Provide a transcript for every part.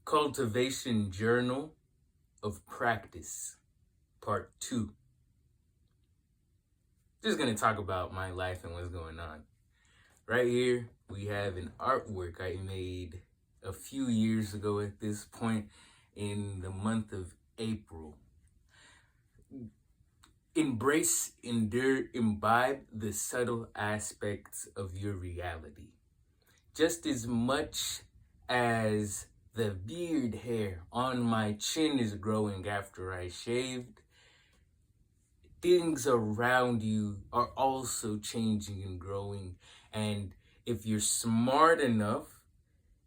Cultivation Journal of Practice, Part 2. Just going to talk about my life and what's going on. Right here, we have an artwork I made a few years ago at this point in the month of April. Embrace, endure, imbibe the subtle aspects of your reality. Just as much as the beard hair on my chin is growing after I shaved, things around you are also changing and growing. And if you're smart enough,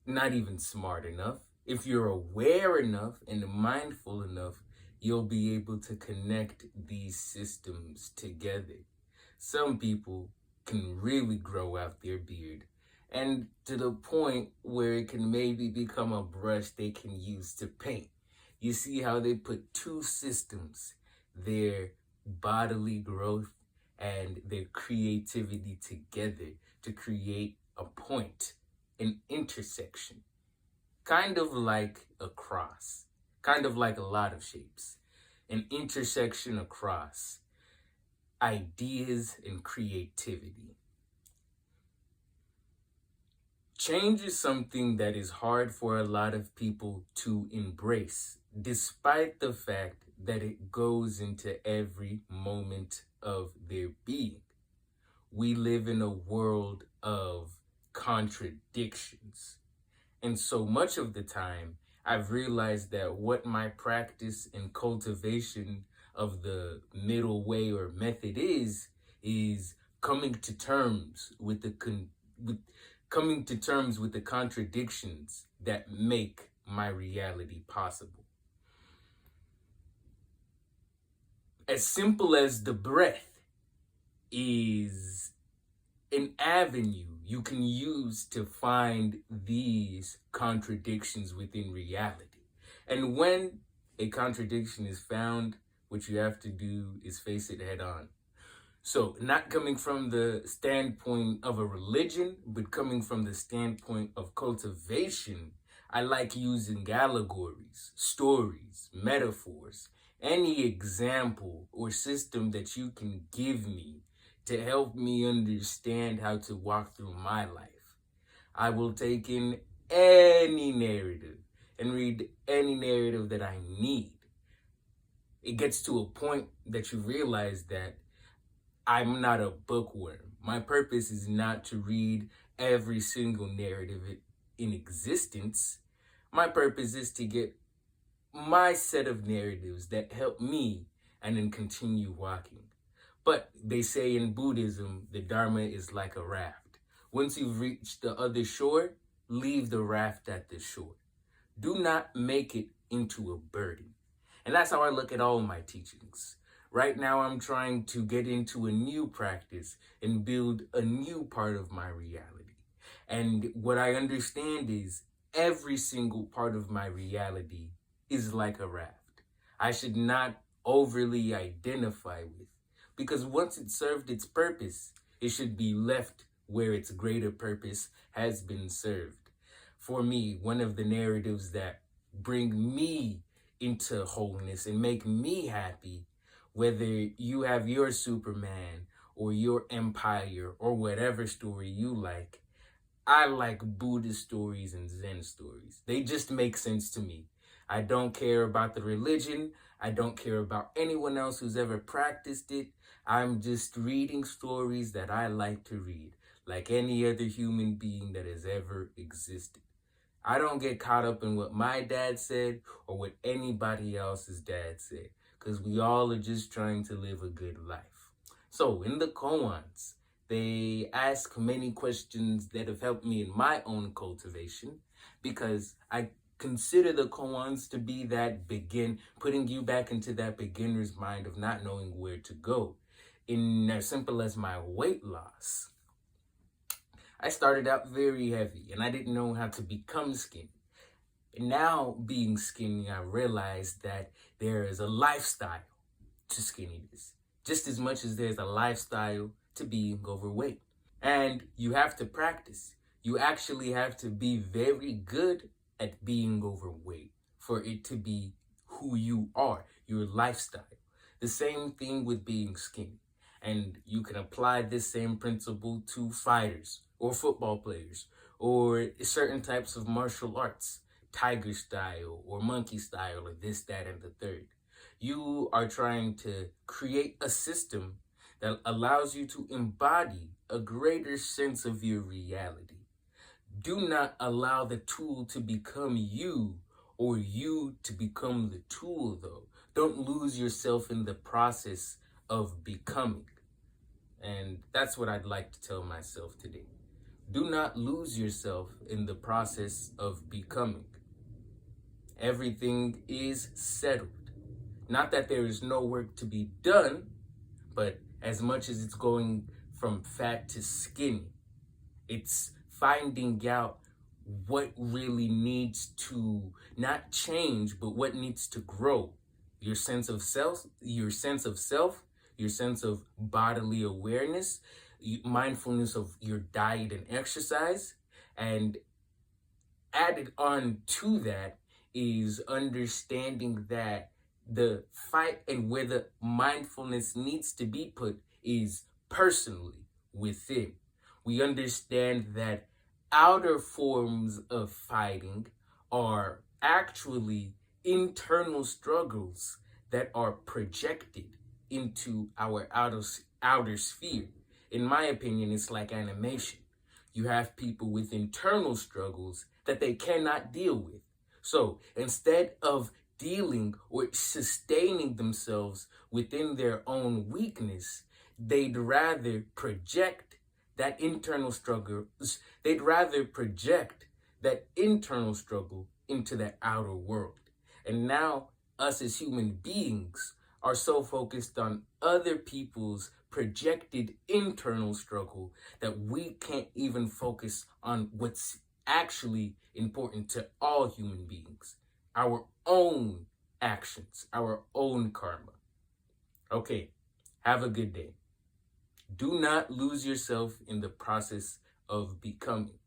not even smart enough, if you're aware enough and mindful enough, you'll be able to connect these systems together. Some people can really grow out their beard, and to the point where it can maybe become a brush they can use to paint. You see how they put two systems, their bodily growth and their creativity together to create a point, an intersection, kind of like a cross, kind of like a lot of shapes, an intersection across ideas and creativity. Change is something that is hard for a lot of people to embrace, despite the fact that it goes into every moment of their being. We live in a world of contradictions. And so much of the time, I've realized that what my practice and cultivation of the middle way or method is coming to terms with coming to terms with the contradictions that make my reality possible. As simple as the breath is an avenue you can use to find these contradictions within reality. And when a contradiction is found, what you have to do is face it head on. So, not coming from the standpoint of a religion, but coming from the standpoint of cultivation, I like using allegories, stories, metaphors, any example or system that you can give me to help me understand how to walk through my life. I will take in any narrative and read any narrative that I need. It gets to a point that you realize that I'm not a bookworm. My purpose is not to read every single narrative in existence. My purpose is to get my set of narratives that help me and then continue walking. But they say in Buddhism, the Dharma is like a raft. Once you've reached the other shore, leave the raft at the shore. Do not make it into a burden. And that's how I look at all my teachings. Right now, I'm trying to get into a new practice and build a new part of my reality. And what I understand is every single part of my reality is like a raft. I should not overly identify with, because once it served its purpose, it should be left where its greater purpose has been served. For me, one of the narratives that bring me into wholeness and make me happy, whether you have your Superman or your empire or whatever story you like, I like Buddhist stories and Zen stories. They just make sense to me. I don't care about the religion. I don't care about anyone else who's ever practiced it. I'm just reading stories that I like to read, like any other human being that has ever existed. I don't get caught up in what my dad said or what anybody else's dad said, because we all are just trying to live a good life. So in the koans, they ask many questions that have helped me in my own cultivation, because I consider the koans to be that putting you back into that beginner's mind of not knowing where to go. In as simple as my weight loss, I started out very heavy and I didn't know how to become skinny. And now being skinny, I realized that there is a lifestyle to skinniness, just as much as there's a lifestyle to being overweight. And you have to practice. You actually have to be very good at being overweight, for it to be who you are, your lifestyle. The same thing with being skinny. And you can apply this same principle to fighters or football players or certain types of martial arts, tiger style or monkey style or this, that, and the third. You are trying to create a system that allows you to embody a greater sense of your reality. Do not allow the tool to become you or you to become the tool, though. Don't lose yourself in the process of becoming. And that's what I'd like to tell myself today. Do not lose yourself in the process of becoming. Everything is settled. Not that there is no work to be done, but as much as it's going from fat to skinny, it's finding out what really needs to not change, but what needs to grow. Your sense of self, your sense of self, your sense of bodily awareness, mindfulness of your diet and exercise, and added on to that is understanding that the fight and where the mindfulness needs to be put is personally within. We understand that outer forms of fighting are actually internal struggles that are projected into our outer sphere. In my opinion, it's like animation. You have people with internal struggles that they cannot deal with. So instead of dealing or sustaining themselves within their own weakness, they'd rather project that internal struggle, they'd rather project that internal struggle into that outer world. And now us as human beings are so focused on other people's projected internal struggle that we can't even focus on what's actually important to all human beings, our own actions, our own karma. Okay, have a good day. Do not lose yourself in the process of becoming.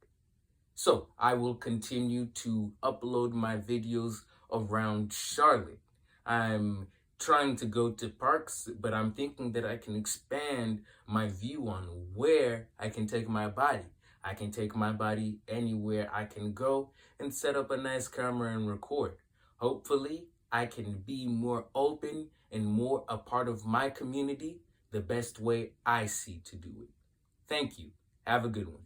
So I will continue to upload my videos around Charlotte. I'm trying to go to parks, but I'm thinking that I can expand my view on where I can take my body. I can take my body anywhere I can go and set up a nice camera and record. Hopefully, I can be more open and more a part of my community the best way I see to do it. Thank you. Have a good one.